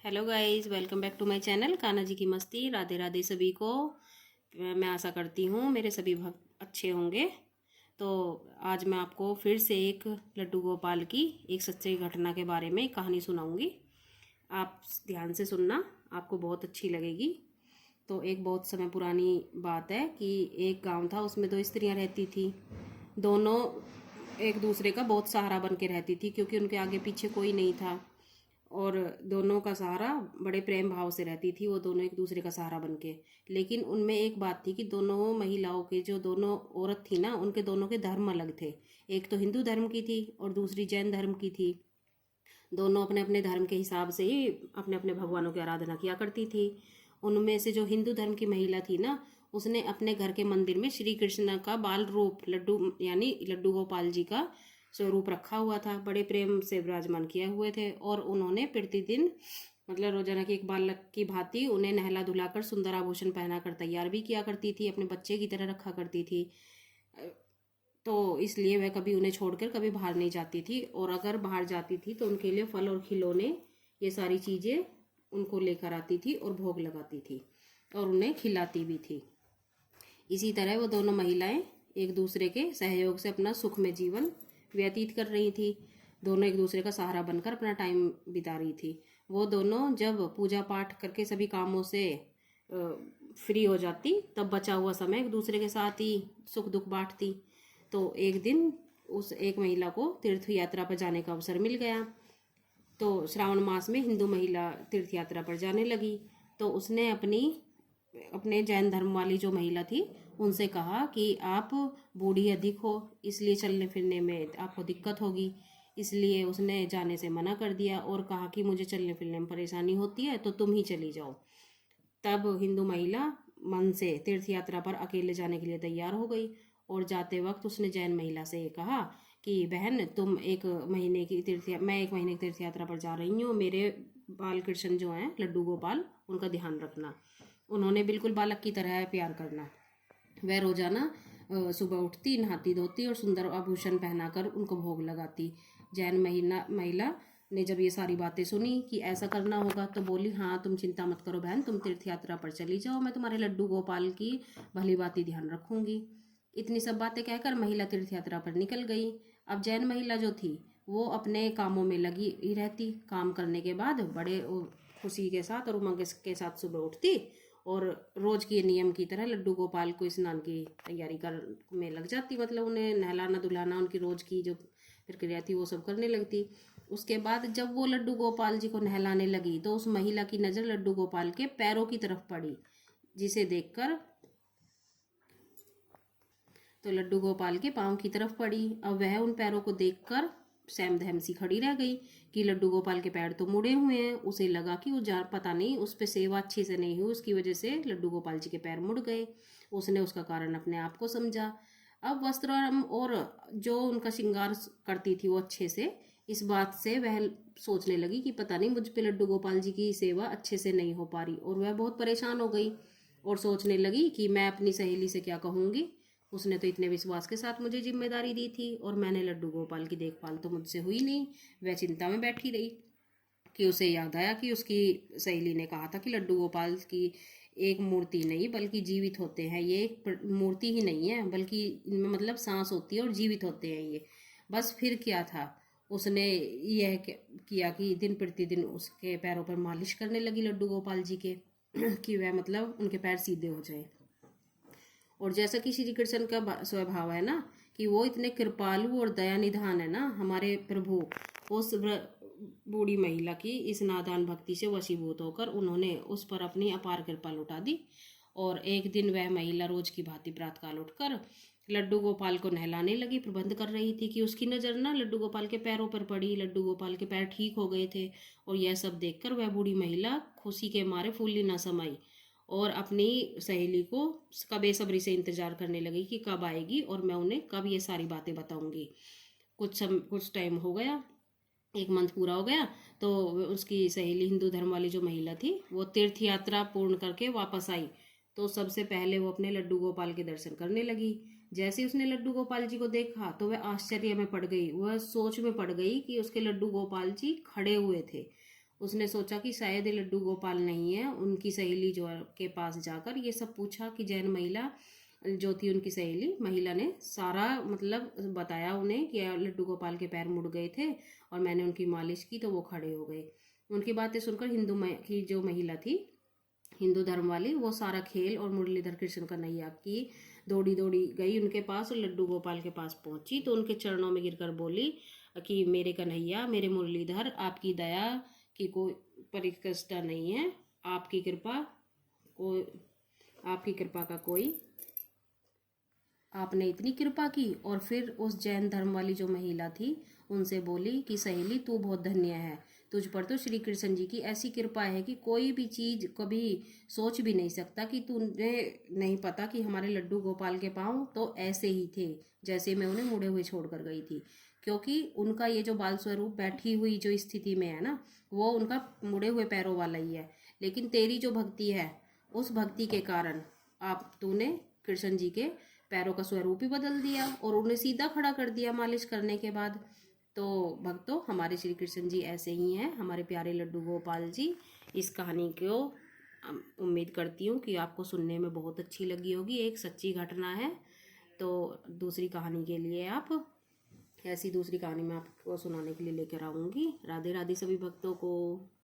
Hello guys, welcome back to my channel Kanha ji की मस्ती। राधे राधे सभी को। मैं आशा करती हूँ मेरे सभी भक्त अच्छे होंगे। तो आज मैं आपको फिर से एक लड्डू गोपाल की एक सच्ची घटना के बारे में कहानी सुनाऊंगी। आप ध्यान से सुनना, आपको बहुत अच्छी लगेगी। तो एक बहुत समय पुरानी बात है कि एक गांव था, उसमें दो स्त्रियां रहती थी। दोनों एक दूसरे का बहुत सहारा बन के रहती थी, क्योंकि उनके आगे पीछे कोई नहीं था। और दोनों का सहारा बड़े प्रेम भाव से रहती थी, वो दोनों एक दूसरे का सहारा बन के। लेकिन उनमें एक बात थी कि दोनों महिलाओं के, जो दोनों औरत थी ना, उनके दोनों के धर्म अलग थे। एक तो हिंदू धर्म की थी और दूसरी जैन धर्म की थी। दोनों अपने अपने धर्म के हिसाब से ही अपने अपने भगवानों की आराधना किया करती थी। उनमें से जो हिंदू धर्म की महिला थी ना, उसने अपने घर के मंदिर में श्री कृष्ण का बाल रूप लड्डू यानी लड्डू गोपाल जी का स्वरूप रखा हुआ था। बड़े प्रेम से विराजमान किए हुए थे और उन्होंने प्रतिदिन मतलब रोजाना की एक बालक की भांति उन्हें नहला धुलाकर सुंदर आभूषण पहनाकर तैयार भी किया करती थी, अपने बच्चे की तरह रखा करती थी। तो इसलिए वह कभी उन्हें छोड़कर कभी बाहर नहीं जाती थी, और अगर बाहर जाती थी तो उनके लिए फल और खिलौने, ये सारी चीज़ें उनको लेकर आती थी और भोग लगाती थी और उन्हें खिलाती भी थी। इसी तरह वो दोनों महिलाएं एक दूसरे के सहयोग से अपना सुखमय जीवन व्यतीत कर रही थी। दोनों एक दूसरे का सहारा बनकर अपना टाइम बिता रही थी। वो दोनों जब पूजा पाठ करके सभी कामों से फ्री हो जाती, तब बचा हुआ समय एक दूसरे के साथ ही सुख दुख बांटती। तो एक दिन उस एक महिला को तीर्थ यात्रा पर जाने का अवसर मिल गया। तो श्रावण मास में हिंदू महिला तीर्थ यात्रा पर जाने लगी। तो उसने अपने जैन धर्म वाली जो महिला थी उनसे कहा कि आप बूढ़ी अधिक हो, इसलिए चलने फिरने में आपको दिक्कत होगी। इसलिए उसने जाने से मना कर दिया और कहा कि मुझे चलने फिरने में परेशानी होती है, तो तुम ही चली जाओ। तब हिंदू महिला मन से तीर्थ यात्रा पर अकेले जाने के लिए तैयार हो गई। और जाते वक्त उसने जैन महिला से कहा कि बहन, तुम मैं 1 महीने की तीर्थ यात्रा पर जा रही हूँ, मेरे बाल कृष्ण जो हैं लड्डू गोपाल, उनका ध्यान रखना। उन्होंने बिल्कुल बालक की तरह प्यार करना। वह रोजाना सुबह उठती, नहाती धोती और सुंदर आभूषण पहनाकर उनको भोग लगाती। जैन महिला ने जब ये सारी बातें सुनी कि ऐसा करना होगा, तो बोली, हाँ तुम चिंता मत करो बहन, तुम तीर्थ यात्रा पर चली जाओ, मैं तुम्हारे लड्डू गोपाल की भली बाती ध्यान रखूंगी। इतनी सब बातें कहकर महिला तीर्थ यात्रा पर निकल गई। अब जैन महिला जो थी वो अपने कामों में लगी ही रहती। काम करने के बाद बड़े खुशी के साथ और उमंग के साथ सुबह उठती और रोज के नियम की तरह लड्डू गोपाल को स्नान की तैयारी कर में लग जाती। मतलब उन्हें नहलाना धुलाना, उनकी रोज की जो प्रक्रिया थी वो सब करने लगती। उसके बाद जब वो लड्डू गोपाल जी को नहलाने लगी तो उस महिला की नज़र लड्डू गोपाल के पैरों की तरफ पड़ी, जिसे देखकर तो लड्डू गोपाल के पाँव की तरफ पड़ी। अब वह उन पैरों को देखकर सैम धैम सी खड़ी रह गई कि लड्डू गोपाल के पैर तो मुड़े हुए हैं। उसे लगा कि वो पता नहीं उस पर सेवा अच्छी से नहीं हुई, उसकी वजह से लड्डू गोपाल जी के पैर मुड़ गए। उसने उसका कारण अपने आप को समझा। अब वस्त्र और जो उनका श्रृंगार करती थी वो अच्छे से, इस बात से वह सोचने लगी कि पता नहीं मुझ पे लड्डू गोपाल जी की सेवा अच्छे से नहीं हो पा रही, और वह बहुत परेशान हो गई और सोचने लगी कि मैं अपनी सहेली से क्या कहूँगी। उसने तो इतने विश्वास के साथ मुझे जिम्मेदारी दी थी और मैंने लड्डू गोपाल की देखभाल तो मुझसे हुई नहीं। वह चिंता में बैठी रही कि उसे याद आया कि उसकी सहेली ने कहा था कि लड्डू गोपाल की एक मूर्ति नहीं बल्कि जीवित होते हैं। ये एक मूर्ति ही नहीं है, बल्कि इनमें मतलब सांस होती है और जीवित होते हैं ये। बस फिर क्या था, उसने यह किया कि दिन प्रतिदिन उसके पैरों पर मालिश करने लगी लड्डू गोपाल जी के कि वह मतलब उनके पैर सीधे हो जाए। और जैसा कि श्री कृष्ण का स्वभाव है ना कि वो इतने कृपालु और दया निधान है ना हमारे प्रभु, उस बूढ़ी महिला की इस नादान भक्ति से वशीभूत होकर उन्होंने उस पर अपनी अपार कृपा लुटा दी। और एक दिन वह महिला रोज की भांति प्रातःकाल उठकर लड्डू गोपाल को नहलाने लगी, प्रबंध कर रही थी कि उसकी नज़र ना लड्डू गोपाल के पैरों पर पड़ी। लड्डू गोपाल के पैर ठीक हो गए थे और यह सब देखकर वह बूढ़ी महिला खुशी के मारे फूली न समाई और अपनी सहेली को का बेसब्री से इंतजार करने लगी कि कब आएगी और मैं उन्हें कब ये सारी बातें बताऊंगी। कुछ टाइम हो गया, 1 मंथ पूरा हो गया। तो उसकी सहेली, हिंदू धर्म वाली जो महिला थी, वो तीर्थ यात्रा पूर्ण करके वापस आई। तो सबसे पहले वो अपने लड्डू गोपाल के दर्शन करने लगी। जैसे उसने लड्डू गोपाल जी को देखा तो वह आश्चर्य में पड़ गई। वह सोच में पड़ गई कि उसके लड्डू गोपाल जी खड़े हुए थे उसने सोचा कि शायद ये लड्डू गोपाल नहीं है। उनकी सहेली जो के पास जाकर ये सब पूछा कि जैन महिला जो थी, उनकी सहेली महिला ने सारा मतलब बताया उन्हें कि लड्डू गोपाल के पैर मुड़ गए थे और मैंने उनकी मालिश की तो वो खड़े हो गए। उनकी बातें सुनकर की जो महिला थी, हिंदू धर्म वाली, वो सारा खेल और मुरलीधर कृष्ण कन्हैया की दौड़ी दौड़ी गई उनके पास और लड्डू गोपाल के पास पहुंची तो उनके चरणों में गिरकर बोली कि मेरे कन्हैया, मेरे मुरलीधर, आपकी दया की कोई परिकष्टा नहीं है। आपकी कृपा का कोई, आपने इतनी कृपा की। और फिर उस जैन धर्म वाली जो महिला थी उनसे बोली कि सहेली, तू बहुत धन्य है, तुझ पर तो श्री कृष्ण जी की ऐसी कृपा है कि कोई भी चीज कभी सोच भी नहीं सकता कि तूने नहीं पता कि हमारे लड्डू गोपाल के पाँव तो ऐसे ही थे जैसे मैं उन्हें मुड़े हुए छोड़कर गई थी, क्योंकि उनका ये जो बाल स्वरूप बैठी हुई जो स्थिति में है ना, वो उनका मुड़े हुए पैरों वाला ही है। लेकिन तेरी जो भक्ति है, उस भक्ति के कारण तूने कृष्ण जी के पैरों का स्वरूप ही बदल दिया और उन्हें सीधा खड़ा कर दिया मालिश करने के बाद। तो भक्तों, हमारे श्री कृष्ण जी ऐसे ही हैं, हमारे प्यारे लड्डू गोपाल जी। इस कहानी को उम्मीद करती हूँ कि आपको सुनने में बहुत अच्छी लगी होगी। एक सच्ची घटना है। तो दूसरी कहानी के लिए ऐसी दूसरी कहानी मैं आपको सुनाने के लिए लेकर आऊँगी। राधे राधे सभी भक्तों को।